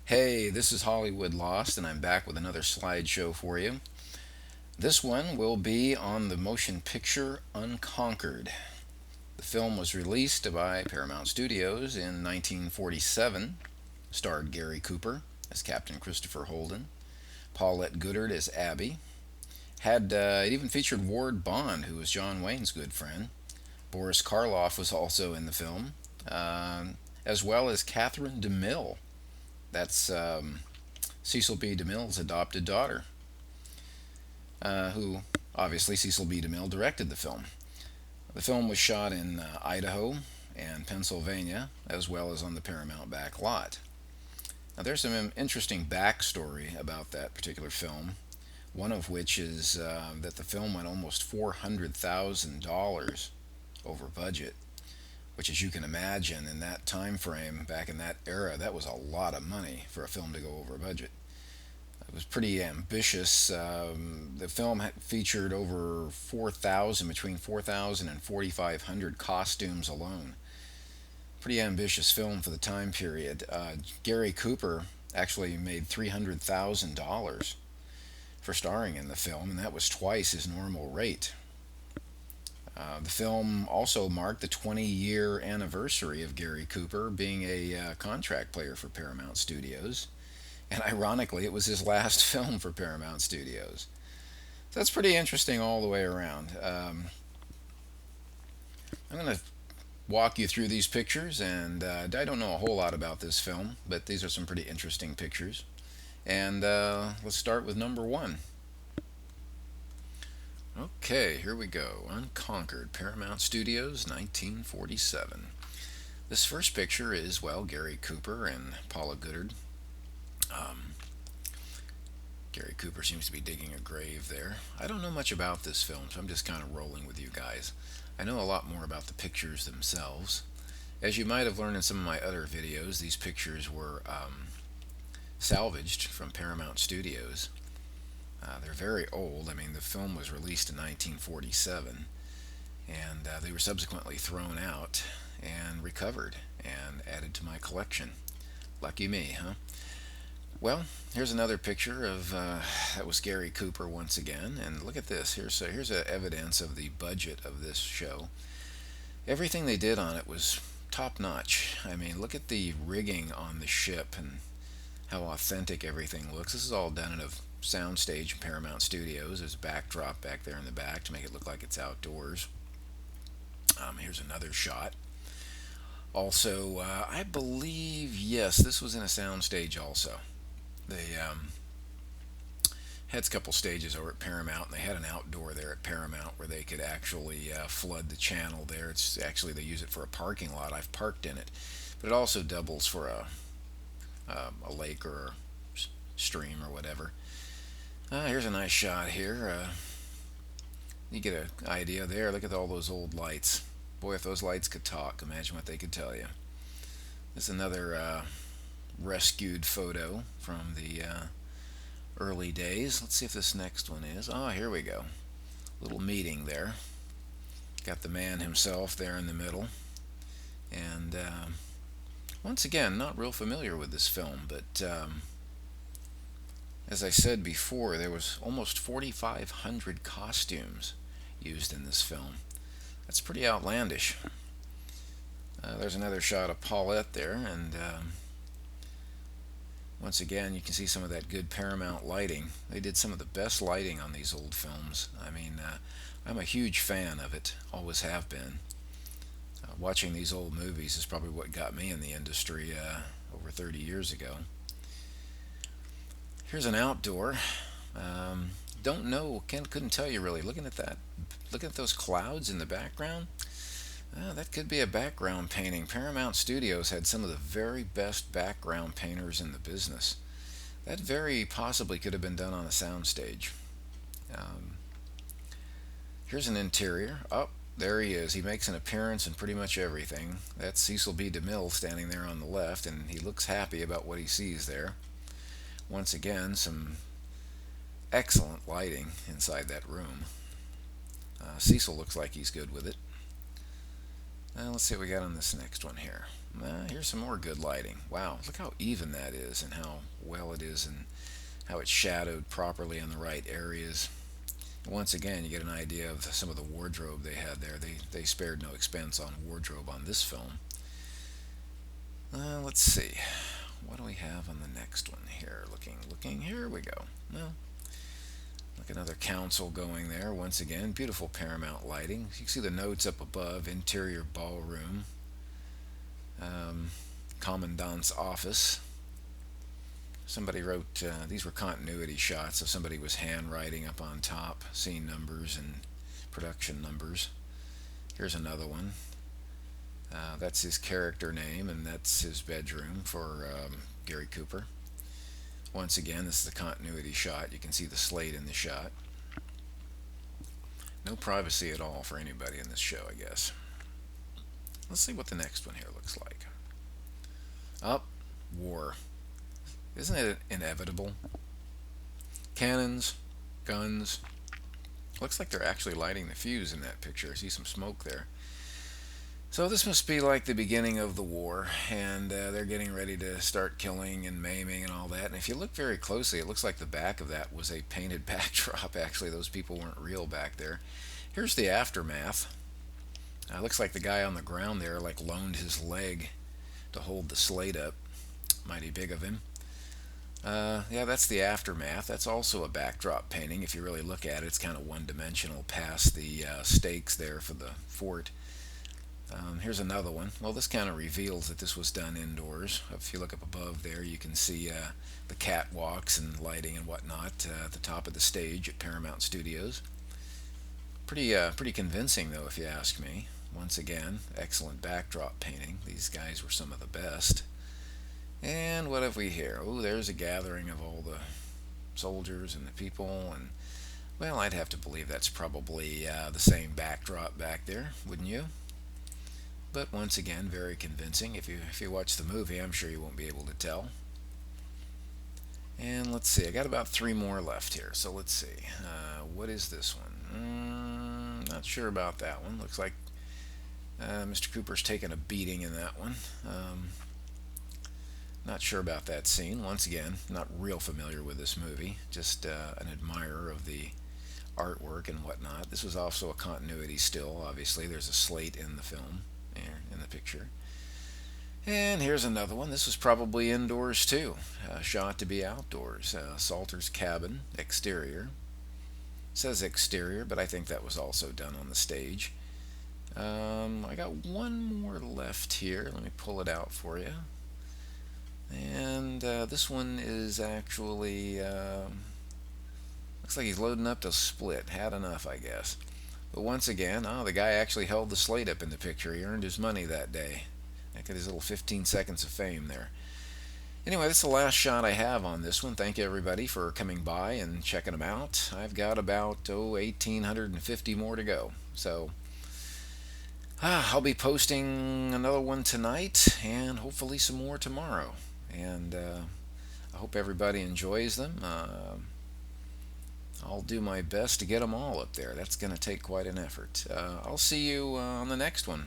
Hey, this is Hollywood Lost, and I'm back with another slideshow for you. This one will be on the motion picture Unconquered. The film was released by Paramount Studios in 1947, starred Gary Cooper as Captain Christopher Holden, Paulette Goddard as Abby. It even featured Ward Bond, who was John Wayne's good friend. Boris Karloff was also in the film, as well as Catherine DeMille. That's Cecil B. DeMille's adopted daughter, who obviously Cecil B. DeMille directed the film. The film was shot in Idaho and Pennsylvania, as well as on the Paramount back lot. Now, there's some interesting backstory about that particular film. One of which is that the film went almost $400,000 over budget, which, as you can imagine, in that time frame, back in that era, that was a lot of money for a film to go over budget. It was pretty ambitious. The film featured over 4,000, between 4,000 and 4,500 costumes alone. Pretty ambitious film for the time period. Gary Cooper actually made $300,000 for starring in the film, and that was twice his normal rate. The film also marked the 20-year anniversary of Gary Cooper being a contract player for Paramount Studios. And ironically, it was his last film for Paramount Studios. So that's pretty interesting all the way around. I'm going to walk you through these pictures, and I don't know a whole lot about this film, but these are some pretty interesting pictures. And let's start with number one. Okay, here we go. Unconquered, Paramount Studios, 1947. This first picture is, well, Gary Cooper and Paula Goddard. Gary Cooper seems to be digging a grave there. I don't know much about this film, so I'm just kind of rolling with you guys. I know a lot more about the pictures themselves. As you might have learned in some of my other videos, these pictures were salvaged from Paramount Studios. They're very old. I mean, the film was released in 1947, and they were subsequently thrown out and recovered and added to my collection. Lucky me, huh? Well, here's another picture of that was Gary Cooper once again, and look at this. Here's evidence of the budget of this show. Everything they did on it was top notch. I mean, look at the rigging on the ship and how authentic everything looks. This is all done in a soundstage in Paramount Studios. There's a backdrop back there in the back to make it look like it's outdoors. Here's another shot. Also, I believe, yes, this was in a soundstage also. They had a couple stages over at Paramount, and they had an outdoor there at Paramount where they could actually flood the channel there. It's actually, they use it for a parking lot. I've parked in it, but it also doubles for a lake or a stream or whatever. Here's a nice shot here. You get an idea there. Look at all those old lights. Boy, if those lights could talk, imagine what they could tell you. This is another rescued photo from the early days. Let's see if this next one is. Oh, here we go. Little meeting there. Got the man himself there in the middle. And once again, not real familiar with this film, but as I said before, there was almost 4,500 costumes used in this film. That's pretty outlandish. There's another shot of Paulette there, and once again, you can see some of that good Paramount lighting. They did some of the best lighting on these old films. I mean, I'm a huge fan of it, always have been. Watching these old movies is probably what got me in the industry over 30 years ago. Here's an outdoor. Don't know, couldn't tell you really. Looking at that, looking at those clouds in the background, that could be a background painting. Paramount Studios had some of the very best background painters in the business. That very possibly could have been done on a soundstage. Here's an interior. Oh, there he is. He makes an appearance in pretty much everything. That's Cecil B. DeMille standing there on the left, and he looks happy about what he sees there. Once again, some excellent lighting inside that room. Cecil looks like he's good with it. Let's see what we got on this next one here. Here's some more good lighting. Wow, look how even that is and how well it is and how it's shadowed properly in the right areas. Once again, you get an idea of some of the wardrobe they had there. They spared no expense on wardrobe on this film. Let's see. What do we have on the next one here? Looking. Here we go. Well, look, another council going there. Once again, beautiful Paramount lighting. You can see the notes up above. Interior ballroom. Commandant's office. Somebody wrote, these were continuity shots, so somebody was handwriting up on top, scene numbers and production numbers. Here's another one. That's his character name, and that's his bedroom for Gary Cooper. Once again, this is a continuity shot. You can see the slate in the shot. No privacy at all for anybody in this show, I guess. Let's see what the next one here looks like. Up, war. Isn't it inevitable? Cannons, guns. Looks like they're actually lighting the fuse in that picture. I see some smoke there. So this must be like the beginning of the war, and they're getting ready to start killing and maiming and all that. And if you look very closely, it looks like the back of that was a painted backdrop. Actually, those people weren't real back there. Here's the aftermath. Looks like the guy on the ground there like loaned his leg to hold the slate up. Mighty big of him. Yeah, that's the aftermath. That's also a backdrop painting. If you really look at it, it's kind of one-dimensional past the stakes there for the fort. Here's another one. Well, this kind of reveals that this was done indoors. If you look up above there, you can see the catwalks and lighting and whatnot at the top of the stage at Paramount Studios. Pretty convincing, though, if you ask me. Once again, excellent backdrop painting. These guys were some of the best. And what have we here? Oh, there's a gathering of all the soldiers and the people, and well, I'd have to believe that's probably the same backdrop back there, wouldn't you? But once again, very convincing. If you watch the movie, I'm sure you won't be able to tell. And let's see, I got about 3 more left here. So let's see, what is this one? Not sure about that one. Looks like Mr. Cooper's taking a beating in that one. Not sure about that scene. Once again, not real familiar with this movie. Just an admirer of the artwork and whatnot. This was also a continuity still, obviously. There's a slate in the film, in the picture. And here's another one. This was probably indoors too. Shot to be outdoors. Salter's cabin, exterior. It says exterior, but I think that was also done on the stage. I got one more left here. Let me pull it out for you. And this one is actually looks like he's loading up to split. Had enough, I guess. But once again, the guy actually held the slate up in the picture. He earned his money that day. Look at his little 15 seconds of fame there. Anyway, that's the last shot I have on this one. Thank you, everybody, for coming by and checking them out. I've got about 1,850 more to go. So I'll be posting another one tonight and hopefully some more tomorrow. And I hope everybody enjoys them. I'll do my best to get them all up there. That's going to take quite an effort. I'll see you on the next one.